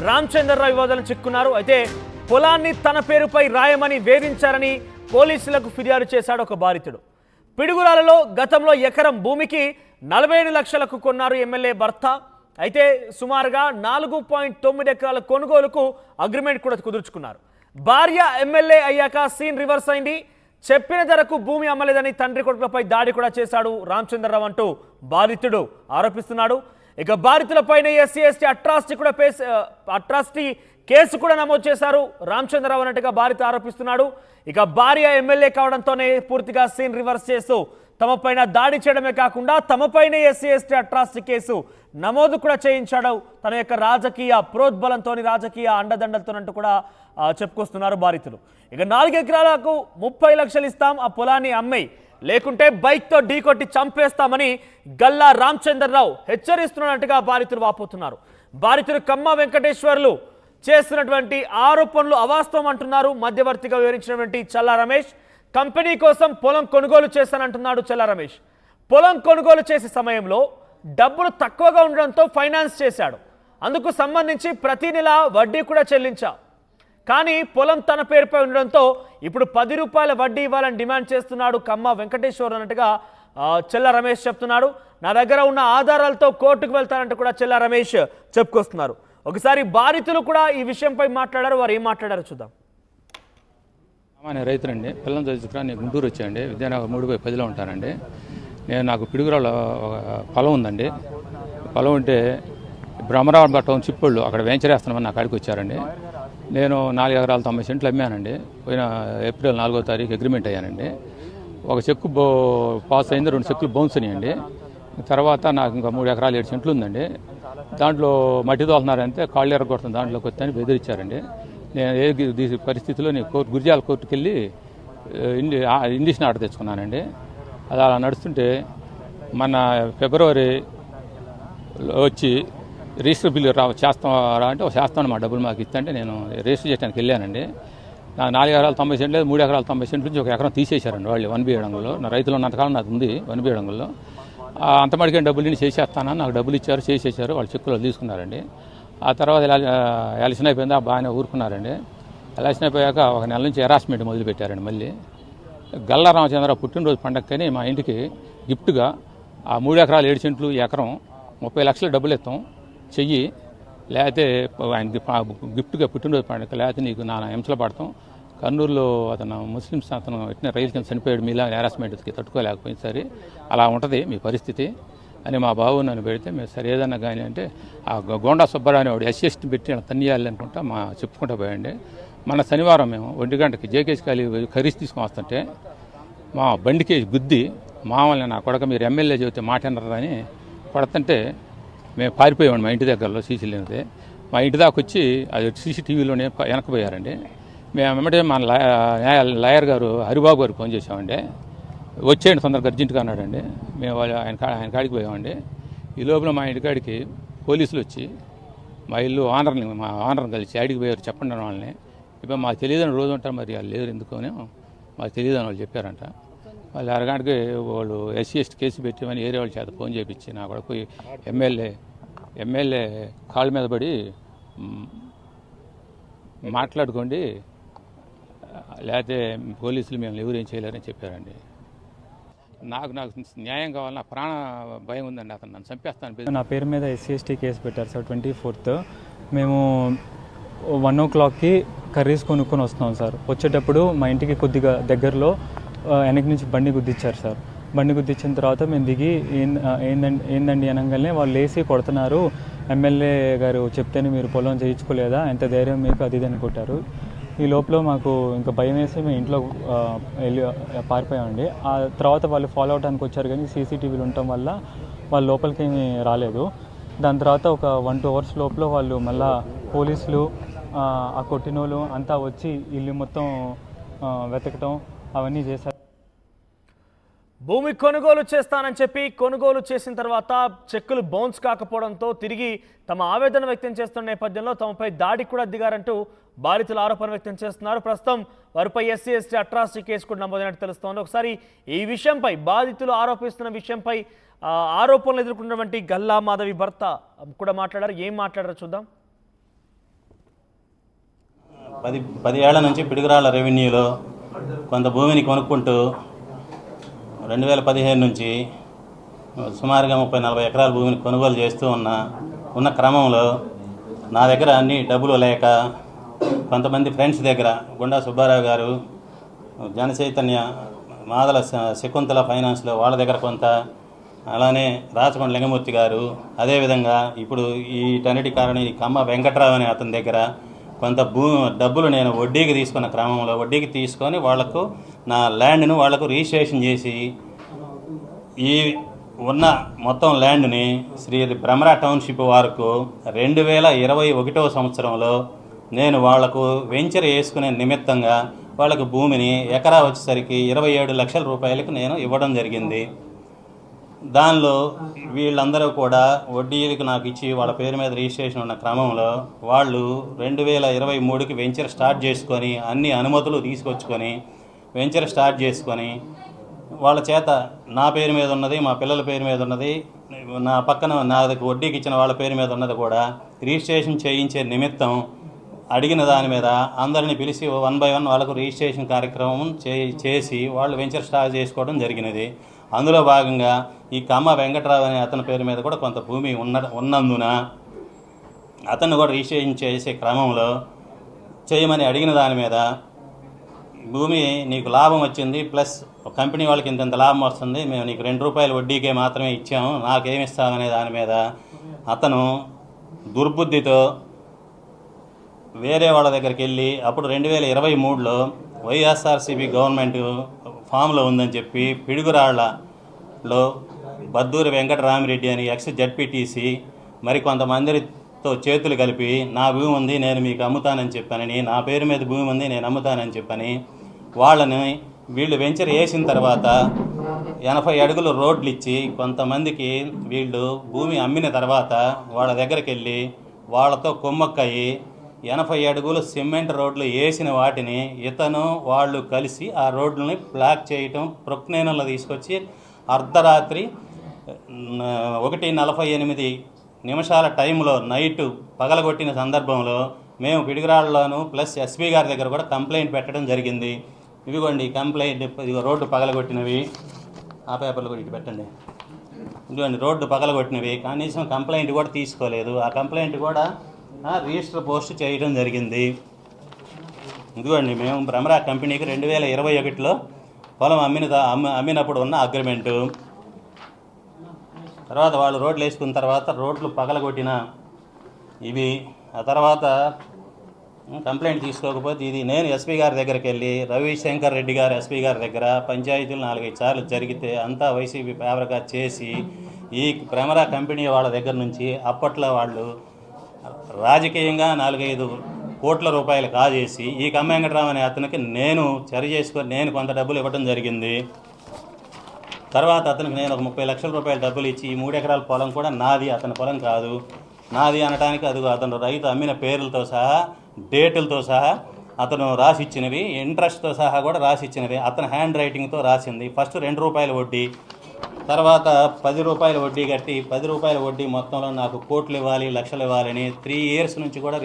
రామచంద్రరావు వివాదాలను చిక్కున్నారు. అయితే పొలాన్ని తన పేరుపై రాయమని వేధించారని పోలీసులకు ఫిర్యాదు చేశాడు ఒక బాధితుడు. పిడుగురాలలో గతంలో ఎకరం భూమికి 47 లక్షలకు కొన్నారు ఎమ్మెల్యే భర్త. అయితే సుమారుగా 4.9 ఎకరాల కొనుగోలుకు అగ్రిమెంట్ కూడా కుదుర్చుకున్నారు. భార్య ఎమ్మెల్యే అయ్యాక సీన్ రివర్స్ అయింది. చెప్పిన ధరకు భూమి అమ్మలేదని తండ్రి కొడుకులపై దాడి కూడా చేశాడు రామచంద్రరావు అంటూ బాధితుడు ఆరోపిస్తున్నాడు. ఇక బాధితులపైన ఎస్సీ ఎస్టీ అట్రాసిటీ కేసు కూడా నమోదు చేశారు రామచంద్రరావు అన్నట్టుగా బాధిత ఆరోపిస్తున్నాడు. ఇక భార్య ఎమ్మెల్యే కావడంతోనే పూర్తిగా సీన్ రివర్స్ చేస్తూ తమపైన దాడి చేయడమే కాకుండా తమపైన ఎస్సీ ఎస్టీ అట్రాసిటీ కేసు నమోదు కూడా చేయించాడు. తన యొక్క రాజకీయ ప్రోద్బలంతో రాజకీయ అండదండలతోనంటూ కూడా చెప్పుకొస్తున్నారు బాధితులు. ఇక 4 ఎకరాలకు 30 లక్షలు ఇస్తాం, ఆ పొలాన్ని అమ్మాయి లేకుంటే బైక్తో ఢీకొట్టి చంపేస్తామని గల్లా రామచంద్రరావు హెచ్చరిస్తున్నట్టుగా బాధితులు వాపోతున్నారు. బాధితులు కమ్మ వెంకటేశ్వర్లు చేస్తున్నటువంటి ఆరోపణలు అవాస్తవం అంటున్నారు. మధ్యవర్తిగా వివరించినటువంటి చల్లా రమేష్ కంపెనీ కోసం పొలం కొనుగోలు చేస్తానంటున్నాడు. చల్లా రమేష్ పొలం కొనుగోలు చేసే సమయంలో డబ్బులు తక్కువగా ఉండడంతో ఫైనాన్స్ చేశాడు. అందుకు సంబంధించి ప్రతి నెల వడ్డీ కూడా చెల్లించా. కానీ పొలం తన పేరుపై ఉండడంతో ఇప్పుడు 10 రూపాయల వడ్డీ ఇవ్వాలని డిమాండ్ చేస్తున్నాడు కమ్మ వెంకటేశ్వర్ అన్నట్టుగా చెల్లా రమేష్ చెప్తున్నాడు. నా దగ్గర ఉన్న ఆధారాలతో కోర్టుకు వెళ్తానంటూ కూడా చెల్లా రమేష్ చెప్పుకొస్తున్నారు. ఒకసారి బాధితులు కూడా ఈ విషయంపై మాట్లాడారు. వారు ఏం మాట్లాడారో చూద్దాం. సామాన్య రైతులండి, పిల్లలు చదువుకురా నేను గుంటూరు వచ్చానండి. విద్యానగర్ 3/10లో ఉంటానండి. నాకు పిడుగురాల పొలం ఉందండి. పొలం ఉంటే బ్రహ్మరావు పట్టం చిప్పళ్ళు అక్కడ వెంచర్ వేస్తున్నామని నా కాడికి వచ్చారండి. నేను 4 ఎకరాల 90 సెంట్లు అమ్మానండి. పోయిన ఏప్రిల్ 4వ తారీఖు అగ్రిమెంట్ అయ్యానండి. ఒక చెక్కు పాస్ అయింది, 2 చెక్కులు బౌన్స్ అయ్యండి. తర్వాత నాకు ఇంకా 3 ఎకరాలు 7 సెంట్లు ఉందండి. దాంట్లో మట్టి తోలుతున్నారంటే కాళ్ళు ఎరగొడుతుంది, దాంట్లోకి వచ్చని బెదిరించారండి. నేను ఏ పరిస్థితిలో నేను గురిజాల కోర్టుకు వెళ్ళి ఇండిషన్ ఆర్డర్ తెచ్చుకున్నానండి. అది అలా నడుస్తుంటే మన ఫిబ్రవరి వచ్చి రిజిస్టర్ బిల్లు చేస్తారా అంటే చేస్తాను, మా డబ్బులు మాకు ఇస్తుంటే నేను రిజిస్టర్ చేయడానికి వెళ్ళానండి. 4 ఎకరాలు 90 సెంట్లు లేదు, 3 ఎకరాలు 90 సెంట్ల నుంచి 1 ఎకరం తీసేశారండి వాళ్ళు 1B ఎడంగుల్లో. నా రైతులు ఉన్నంతకాలం నాకు ఉంది 1B ఎడంగుల్లో. అంత మడికే డబ్బులు చేసేస్తానని నాకు డబ్బులు ఇచ్చారు, చేసేసారు. వాళ్ళు చెక్కులు తీసుకున్నారండి. ఆ తర్వాత ఎలక్షన్ అయిపోయింది, బాగానే ఊరుకున్నారండి. ఎలక్షన్ అయిపోయాక 1 నెల నుంచి హెరాస్మెంట్ మొదలుపెట్టారండి. మళ్ళీ గల్లా రామచంద్రరావు పుట్టినరోజు పండగకని మా ఇంటికి గిఫ్ట్గా ఆ 3 ఎకరాలు 7 సెంట్లు ఎకరం 30 లక్షల డబ్బులు ఇస్తాం చెయ్యి, లేకపోతే ఆయనకి గిఫ్ట్గా పుట్టినరోజు పండుగ, లేకపోతే నీకు నాన్న హింసలు పడతాం. కర్నూలులో అతను ముస్లిమ్స్ అతను ఎట్టిన రైలు కింద చనిపోయాడు, మీలా హెరాస్మెంట్కి తట్టుకోలేకపోయింది. సరే అలా ఉంటుంది మీ పరిస్థితి అని మా బాబు నన్ను పెడితే మేము సరే ఏదన్నా కానీ అంటే ఆ గోండా సుబ్బారావు అనేవాడు ఎస్సీ పెట్టి తన్నియాలి అనుకుంటా మా చెప్పుకుంటూ పోయండి. మన శనివారం మేము 1 గంటకి జేకేసి ఖాళీ ఖరీదు తీసుకొని వస్తుంటే మా బండికి గుద్ది మామూలు నా కొడక మీరు ఎమ్మెల్యే చెబితే మాట అన్నారని పడుతుంటే మేము పారిపోయామండి. మా ఇంటి దగ్గరలో సీసీ లేనిదే మా ఇంటి దాకా వచ్చి అది సీసీటీవీలోనే వెనకపోయారండి. మేము వెంబడే మన లాయర్ గారు హరిబాబు గారు ఫోన్ చేసామండి. వచ్చేయండి తొందరగా అర్జెంటుగా అన్నాడండి. మేము ఆయన కాడికి పోయామండి. ఈ లోపల మా ఇంటి కాడికి పోలీసులు వచ్చి మా ఆనర్ని కలిసి ఆడికి పోయారు. చెప్పండి వాళ్ళని, ఇప్పుడు మాకు తెలియదని రోజు ఉంటారు, మరి వాళ్ళు లేరు ఎందుకని మాకు తెలియదని వాళ్ళు చెప్పారంట. వాళ్ళు అరగంటకి వాళ్ళు ఎస్సీ ఎస్టీ కేసు పెట్టామని ఏరే వాళ్ళ చేత ఫోన్ చేయించి నా కొడుకు ఎమ్మెల్యే కాళ్ళ మీద పడి మాట్లాడుకోండి, లేకపోతే పోలీసులు మేము ఎవరేం చేయలేరని చెప్పారండి. నాకు న్యాయం కావాలి, నా ప్రాణ భయం ఉందండి, అతను నన్ను చంపేస్తాను. నా పేరు మీద ఎస్సీ ఎస్టీ కేసు పెట్టారు సార్. 24th మేము 1 o'clockకి కర్రీస్ కొనుక్కొని వస్తున్నాం సార్. వచ్చేటప్పుడు మా ఇంటికి కొద్దిగా దగ్గరలో వెనక నుంచి బండి గుద్దిచ్చారు సార్. బండి గుద్దిచ్చిన తర్వాత మేము దిగి ఏందండి అనగానే వాళ్ళు లేసి కొడుతున్నారు. ఎమ్మెల్యే గారు చెప్తేనే మీరు పొలం చేయించుకోలేదా, ఎంత ధైర్యం మీకు, అది ఇది అని కొట్టారు. ఈ లోపల మాకు ఇంకా భయం వేసి మేము ఇంట్లో వెళ్ళి పారిపోయామండి. ఆ తర్వాత వాళ్ళు ఫాలో అవడానికి వచ్చారు, కానీ సీసీటీవీలు ఉండటం వల్ల వాళ్ళు లోపలికి ఏమీ రాలేదు. దాని తర్వాత ఒక 1-2 hours లోపల వాళ్ళు మళ్ళీ పోలీసులు ఆ కొట్టినోళ్ళు అంతా వచ్చి ఇల్లు మొత్తం వెతకటం అవన్నీ చేశారు. భూమి కొనుగోలు చేస్తానని చెప్పి కొనుగోలు చేసిన తర్వాత చెక్కులు బౌన్స్ కాకపోవడంతో తిరిగి తమ ఆవేదన వ్యక్తం చేస్తున్న నేపథ్యంలో తమపై దాడి కూడా దిగారంటూ బాధితులు ఆరోపణ వ్యక్తం చేస్తున్నారు. ప్రస్తుతం వారిపై ఎస్సీ ఎస్టీ అట్రాసిటీ కేసు కూడా నమోదైనట్టు తెలుస్తోంది. ఒకసారి ఈ విషయంపై బాధితులు ఆరోపిస్తున్న విషయంపై ఆరోపణలు ఎదుర్కొన్నటువంటి గల్లా మాధవి భర్త కూడా మాట్లాడారు. ఏం మాట్లాడారో చూద్దాం. 10 ఏళ్ల నుంచి పిడుగురాళ్ల రెవెన్యూలో కొంత భూమిని కొనుక్కుంటూ 2015 నుంచి సుమారుగా 30-40 ఎకరాల భూమిని కొనుగోలు చేస్తూ ఉన్న క్రమంలో నా దగ్గర అన్ని డబ్బులు లేక కొంతమంది ఫ్రెండ్స్ దగ్గర గుండా సుబ్బారావు గారు, జనచైతన్య, మాదల శకుంతల ఫైనాన్స్లో వాళ్ళ దగ్గర కొంత, అలానే రాచకొండ లింగమూర్తి గారు, అదేవిధంగా ఇప్పుడు వీటన్నిటి కారణం ఈ కమ్మ వెంకట్రావు అనే అతని దగ్గర కొంత డబ్బులు నేను వడ్డీకి తీసుకున్న క్రమంలో వడ్డీకి తీసుకొని వాళ్లకు నా ల్యాండ్ను వాళ్లకు రిజిస్ట్రేషన్ చేసి ఈ ఉన్న మొత్తం ల్యాండ్ని శ్రీ భ్రమరా టౌన్షిప్ వారికి 2021వ సంవత్సరంలో నేను వాళ్లకు వెంచర్ వేసుకునే నిమిత్తంగా వాళ్ళకు భూమిని ఎకరా వచ్చేసరికి 27 లక్షల రూపాయలకు నేను ఇవ్వడం జరిగింది. దానిలో వీళ్ళందరూ కూడా వడ్డీలకు నాకు ఇచ్చి వాళ్ళ పేరు మీద రిజిస్ట్రేషన్ ఉన్న క్రమంలో వాళ్ళు 2023కి వెంచర్ స్టార్ట్ చేసుకొని అన్ని అనుమతులు తీసుకొచ్చుకొని వెంచర్ స్టార్ట్ చేసుకొని వాళ్ళ చేత నా పేరు మీద ఉన్నది, మా పిల్లల పేరు మీద ఉన్నది, నా పక్కన నాకు వడ్డీకి ఇచ్చిన వాళ్ళ పేరు మీద ఉన్నది కూడా రిజిస్ట్రేషన్ చేయించే నిమిత్తం అడిగిన దాని మీద అందరిని పిలిచి 1 by 1 వాళ్ళకు రిజిస్ట్రేషన్ కార్యక్రమం చేసి వాళ్ళు వెంచర్ స్టార్ట్ చేసుకోవడం జరిగినది. అందులో భాగంగా ఈ కమ్మ వెంకట్రావు అనే అతని పేరు మీద కూడా కొంత భూమి ఉన్నందున అతన్ని కూడా రిజిస్ట్రేషన్ చేసే క్రమంలో చేయమని అడిగిన దాని మీద భూమి నీకు లాభం వచ్చింది, ప్లస్ కంపెనీ వాళ్ళకి ఇంత లాభం వస్తుంది, మేము నీకు ₹2 వడ్డీకే మాత్రమే ఇచ్చాము, నాకేమి ఇస్తామనే దాని మీద అతను దుర్బుద్ధితో వేరే వాళ్ళ దగ్గరికి వెళ్ళి అప్పుడు 2023లో వైఎస్ఆర్సీపీ గవర్నమెంట్ ఫామ్లో ఉందని చెప్పి పిడుగురాళ్లలో బద్దూరి వెంకటరామిరెడ్డి అని ఎక్స్ జడ్పీటీసీ మరి కొంతమందితో చేతులు కలిపి నా భూమి ఉంది నేను మీకు అమ్ముతానని చెప్పానని, నా పేరు మీద భూమి ఉంది నేను అమ్ముతానని చెప్పని వాళ్ళని వీళ్ళు వెంచర్ వేసిన తర్వాత 80 అడుగులు రోడ్లు ఇచ్చి కొంతమందికి వీళ్ళు భూమి అమ్మిన తర్వాత వాళ్ళ దగ్గరికి వెళ్ళి వాళ్ళతో కుమ్మక్కయి 80 అడుగులు సిమెంట్ రోడ్లు వేసిన వాటిని ఇతను వాళ్ళు కలిసి ఆ రోడ్లని బ్లాక్ చేయటం, ప్రొక్నేనలో తీసుకొచ్చి అర్ధరాత్రి 1:48 టైంలో నైటు పగలగొట్టిన సందర్భంలో మేము పిడుగురాళ్ళలోను ప్లస్ ఎస్పీ గారి దగ్గర కూడా కంప్లైంట్ పెట్టడం జరిగింది. ఇదిగోండి కంప్లైంట్, ఇదిగో రోడ్డు పగలగొట్టినవి, ఆ పేపర్లు కూడా ఇటు పెట్టండి. ఇదిగోండి రోడ్డు పగలగొట్టినవి, కనీసం కంప్లైంట్ కూడా తీసుకోలేదు. ఆ కంప్లైంట్ కూడా రిజిస్టర్ పోస్ట్ చేయడం జరిగింది. ఇదిగోండి మేము భ్రమరా కంపెనీకి 2021లో పొలం అమ్మినప్పుడు ఉన్న అగ్రిమెంటు. తర్వాత వాళ్ళు రోడ్లు వేసుకున్న తర్వాత రోడ్లు పగలగొట్టిన ఇవి. ఆ తర్వాత కంప్లైంట్ తీసుకోకపోతే ఇది నేను ఎస్పీ గారి దగ్గరికి వెళ్ళి రవిశంకర్ రెడ్డి గారు ఎస్పీ గారి దగ్గర పంచాయతీలు 4-5 సార్లు జరిగితే అంతా వైసీపీ ఫేవర్గా చేసి ఈ భ్రమరా కంపెనీ వాళ్ళ దగ్గర నుంచి అప్పట్లో వాళ్ళు రాజకీయంగా 4-5 కోట్ల రూపాయలు కాజేసి ఈ కమ్మ వెంకటరావు అనే అతనికి నేను చేసుకొని నేను కొంత డబ్బులు ఇవ్వడం జరిగింది. తర్వాత అతనికి నేను ఒక 30 లక్షల రూపాయల డబ్బులు ఇచ్చి ఈ 3 ఎకరాల పొలం కూడా నాది, అతని పొలం కాదు, నాది అనడానికి అదిగో అతను రైతు అమ్మిన పేర్లతో సహా డేటులతో సహా అతను రాసిచ్చినవి, ఇంట్రెస్ట్తో సహా కూడా రాసిచ్చినవి, అతని హ్యాండ్ రైటింగ్తో రాసింది. ఫస్ట్ ₹2 వడ్డీ, తర్వాత ₹10 వడ్డీ కట్టి ₹10 వడ్డీ మొత్తంలో నాకు కోట్లు ఇవ్వాలి, లక్షలు ఇవ్వాలని 3 years నుంచి కూడా